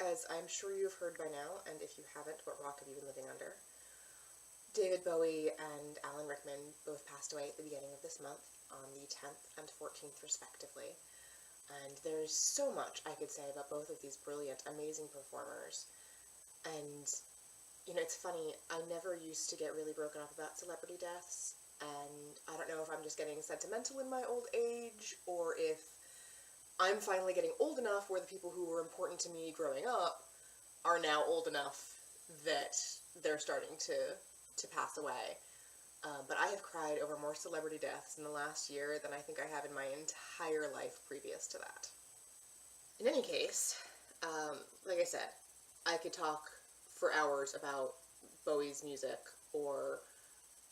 As I'm sure you've heard by now, and if you haven't, what rock have you been living under? David Bowie and Alan Rickman both passed away at the beginning of this month, on the 10th and 14th respectively. And there's so much I could say about both of these brilliant, amazing performers. And, it's funny, I never used to get really broken up about celebrity deaths, and I don't know if I'm just getting sentimental in my old age, or if I'm finally getting old enough where the people who were important to me growing up are now old enough that they're starting to pass away. But I have cried over more celebrity deaths in the last year than I think I have in my entire life previous to that. In any case, like I said, I could talk for hours about Bowie's music or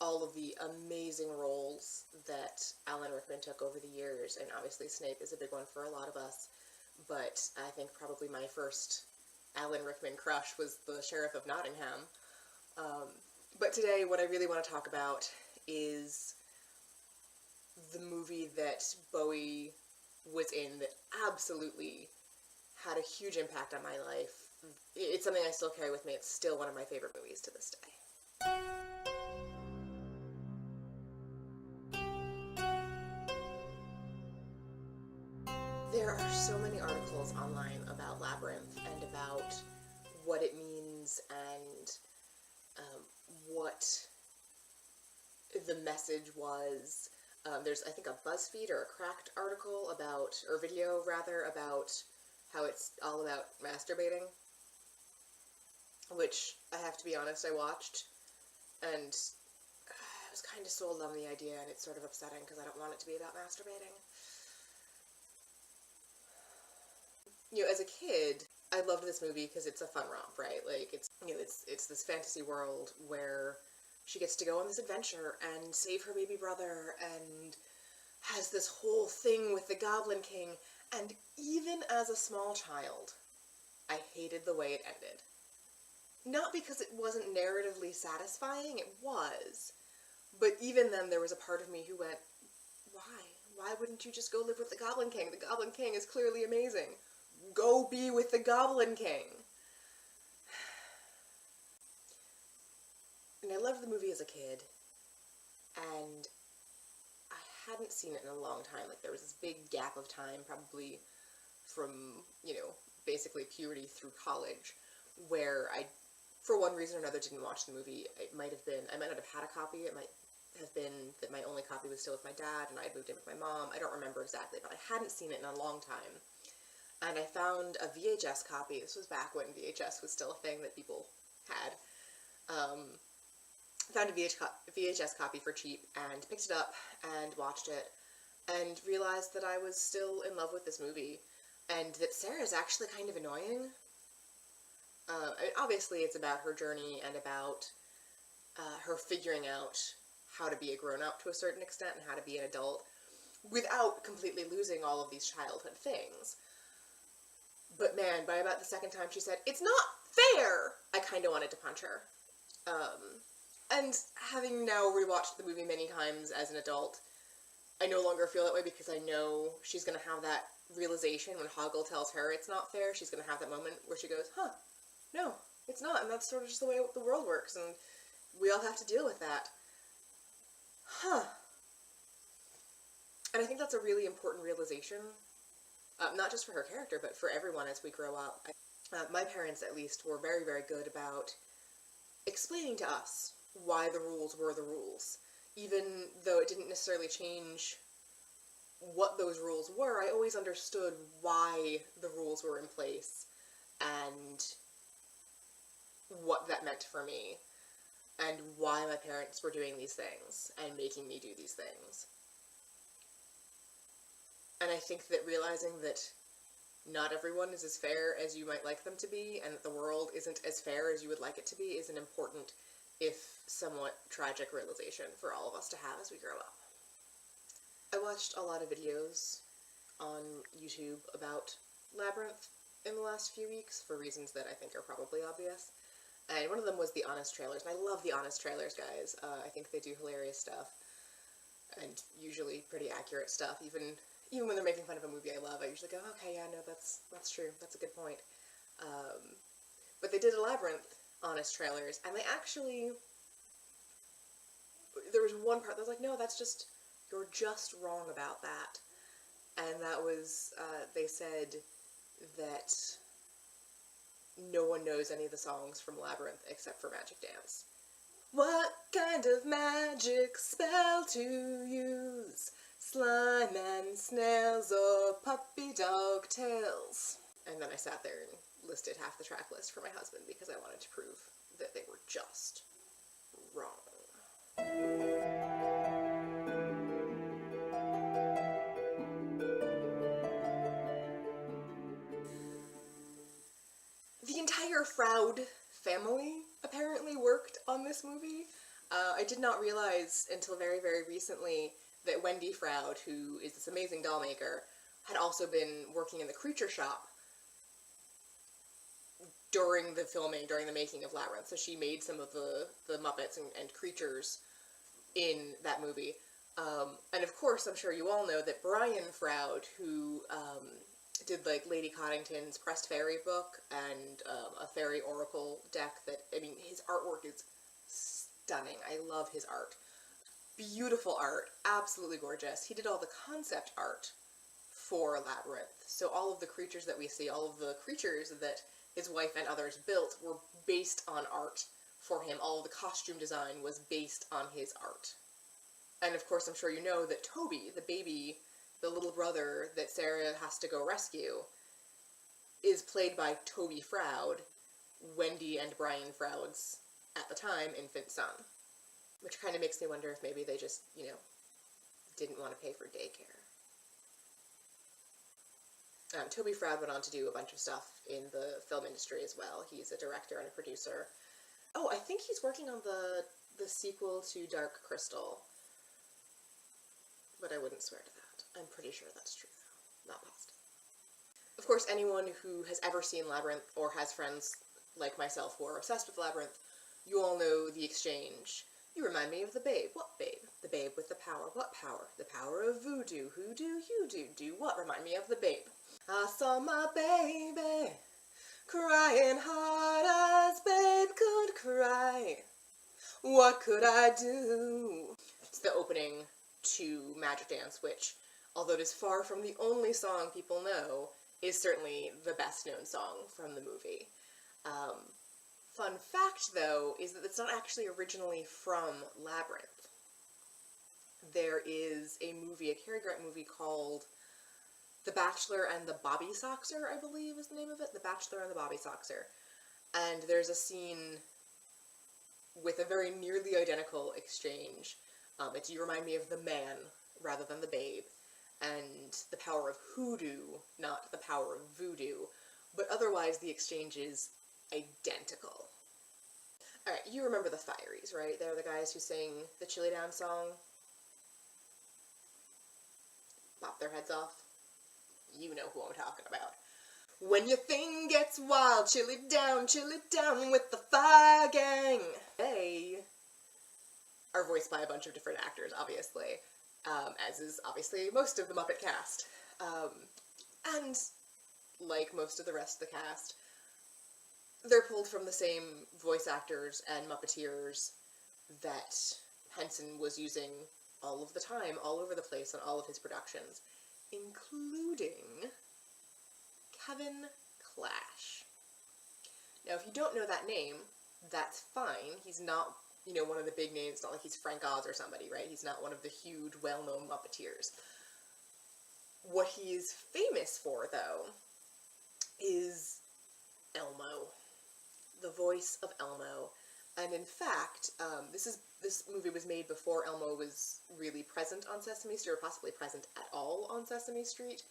all of the amazing roles that Alan Rickman took over the years, and obviously Snape is a big one for a lot of us, but I think probably my first Alan Rickman crush was the Sheriff of Nottingham. But today what I really want to talk about is the movie that Bowie was in that absolutely had a huge impact on my life. It's something I still carry with me. It's still one of my favorite movies to this day. There are so many articles online about Labyrinth and about what it means and what the message was. There's, I think, a BuzzFeed or a Cracked article about, or video rather, about how it's all about masturbating, which I have to be honest, I watched, and I was kind of sold on the idea, and it's sort of upsetting because I don't want it to be about masturbating. As a kid, I loved this movie because it's a fun romp, right? Like, it's this fantasy world where she gets to go on this adventure and save her baby brother and has this whole thing with the Goblin King, and even as a small child, I hated the way it ended. Not because it wasn't narratively satisfying, it was, but even then there was a part of me who went, why? Why wouldn't you just go live with the Goblin King? The Goblin King is clearly amazing. Go be with the Goblin King. And I loved the movie as a kid, and I hadn't seen it in a long time. Like, there was this big gap of time, probably from, basically puberty through college, where I, for one reason or another, didn't watch the movie. It might have been, I might not have had a copy, it might have been that my only copy was still with my dad, and I had moved in with my mom. I don't remember exactly, but I hadn't seen it in a long time. And I found a VHS copy. This was back when VHS was still a thing that people had. Found a VHS copy for cheap and picked it up and watched it and realized that I was still in love with this movie and that Sarah's actually kind of annoying. Obviously it's about her journey and about her figuring out how to be a grown-up to a certain extent and how to be an adult without completely losing all of these childhood things. But man, by about the second time she said, "It's not fair!" I kind of wanted to punch her. And having now rewatched the movie many times as an adult, I no longer feel that way because I know she's going to have that realization when Hoggle tells her it's not fair. She's going to have that moment where she goes, huh, no, it's not, and that's sort of just the way the world works, and we all have to deal with that. Huh. And I think that's a really important realization, not just for her character, but for everyone as we grow up. My parents, at least, were very, very good about explaining to us why the rules were the rules. Even though it didn't necessarily change what those rules were, I always understood why the rules were in place and what that meant for me and why my parents were doing these things and making me do these things. And I think that realizing that not everyone is as fair as you might like them to be, and that the world isn't as fair as you would like it to be, is an important, if somewhat tragic, realization for all of us to have as we grow up. I watched a lot of videos on YouTube about Labyrinth in the last few weeks, for reasons that I think are probably obvious. And one of them was the Honest Trailers, and I love the Honest Trailers, guys. I think they do hilarious stuff, and usually pretty accurate stuff. Even when they're making fun of a movie I love, I usually go, okay, yeah, no, that's true, that's a good point. But they did a Labyrinth honest trailers, and they actually, there was one part that was like, no, you're just wrong about that. And that was, they said that no one knows any of the songs from Labyrinth except for Magic Dance. What kind of magic spell to use? Slime and snails or puppy dog tails? And then I sat there and listed half the track list for my husband because I wanted to prove that they were just wrong. The entire Froud family apparently worked on this movie. I did not realize until very, very recently that Wendy Froud, who is this amazing doll maker, had also been working in the creature shop during the filming, during the making of Labyrinth. So she made some of the Muppets and creatures in that movie. And of course, I'm sure you all know that Brian Froud, who did like Lady Coddington's Pressed Fairy book and a fairy oracle deck, that, I mean, his artwork is stunning. I love his art. Beautiful art, absolutely gorgeous. He did all the concept art for Labyrinth. So all of the creatures that we see, all of the creatures that his wife and others built were based on art for him. All of the costume design was based on his art. And of course, I'm sure you know that Toby, the baby, the little brother that Sarah has to go rescue, is played by Toby Froud, Wendy and Brian Froud's, at the time, infant son. Which kind of makes me wonder if maybe they just, you know, didn't want to pay for daycare. Toby Froud went on to do a bunch of stuff in the film industry as well. He's a director and a producer. Oh, I think he's working on the sequel to Dark Crystal. But I wouldn't swear to that. I'm pretty sure that's true, though. Not positive. Of course, anyone who has ever seen Labyrinth, or has friends like myself who are obsessed with Labyrinth, you all know the exchange. You remind me of the babe. What babe? The babe with the power. What power? The power of voodoo. Who do you do? Do what? Remind me of the babe. I saw my baby crying hard as babe could cry. What could I do? It's the opening to Magic Dance, which, although it is far from the only song people know, is certainly the best known song from the movie. Fun fact, though, is that it's not actually originally from Labyrinth. There is a movie, a Cary Grant movie called The Bachelor and the Bobby Soxer, I believe is the name of it. The Bachelor and the Bobby Soxer. And there's a scene with a very nearly identical exchange. It's "You remind me of the man rather than the babe," and the power of hoodoo, not the power of voodoo. But otherwise, the exchange is identical. Alright, you remember the Fireys, right? They're the guys who sing the Chili Down song. Pop their heads off. You know who I'm talking about. When your thing gets wild, chill it down with the Fire Gang. They are voiced by a bunch of different actors, obviously, as is obviously most of the Muppet cast. And like most of the rest of the cast, they're pulled from the same voice actors and Muppeteers that Henson was using all of the time, all over the place, on all of his productions, including Kevin Clash. Now, if you don't know that name, that's fine. He's not, you know, one of the big names. It's not like he's Frank Oz or somebody, right? He's not one of the huge, well-known Muppeteers. What he's famous for, though, is Elmo. The voice of Elmo. And in fact, this movie was made before Elmo was really present on Sesame Street, or possibly present at all on Sesame Street.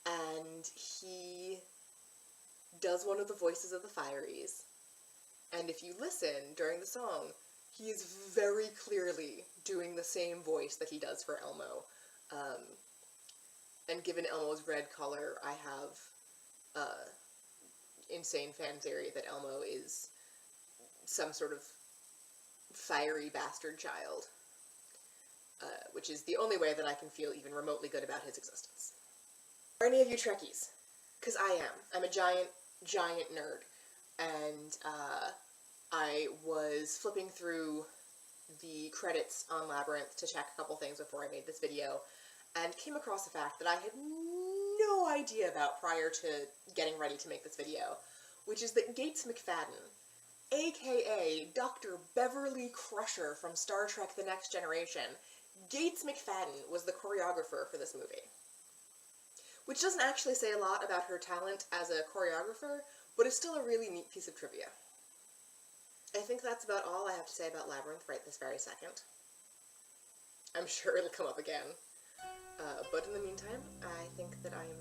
And he does one of the voices of the Fireys. And if you listen during the song, he is very clearly doing the same voice that he does for Elmo. And given Elmo's red color, I have insane fan theory that Elmo is some sort of fiery bastard child, which is the only way that I can feel even remotely good about his existence. Are any of you Trekkies? Because I am. I'm a giant giant nerd, and I was flipping through the credits on Labyrinth to check a couple things before I made this video, and came across the fact that I had no idea about prior to getting ready to make this video, which is that Gates McFadden, aka Dr. Beverly Crusher from Star Trek The Next Generation, Gates McFadden was the choreographer for this movie. Which doesn't actually say a lot about her talent as a choreographer, but is still a really neat piece of trivia. I think that's about all I have to say about Labyrinth right this very second. I'm sure it'll come up again. But in the meantime, I think that I am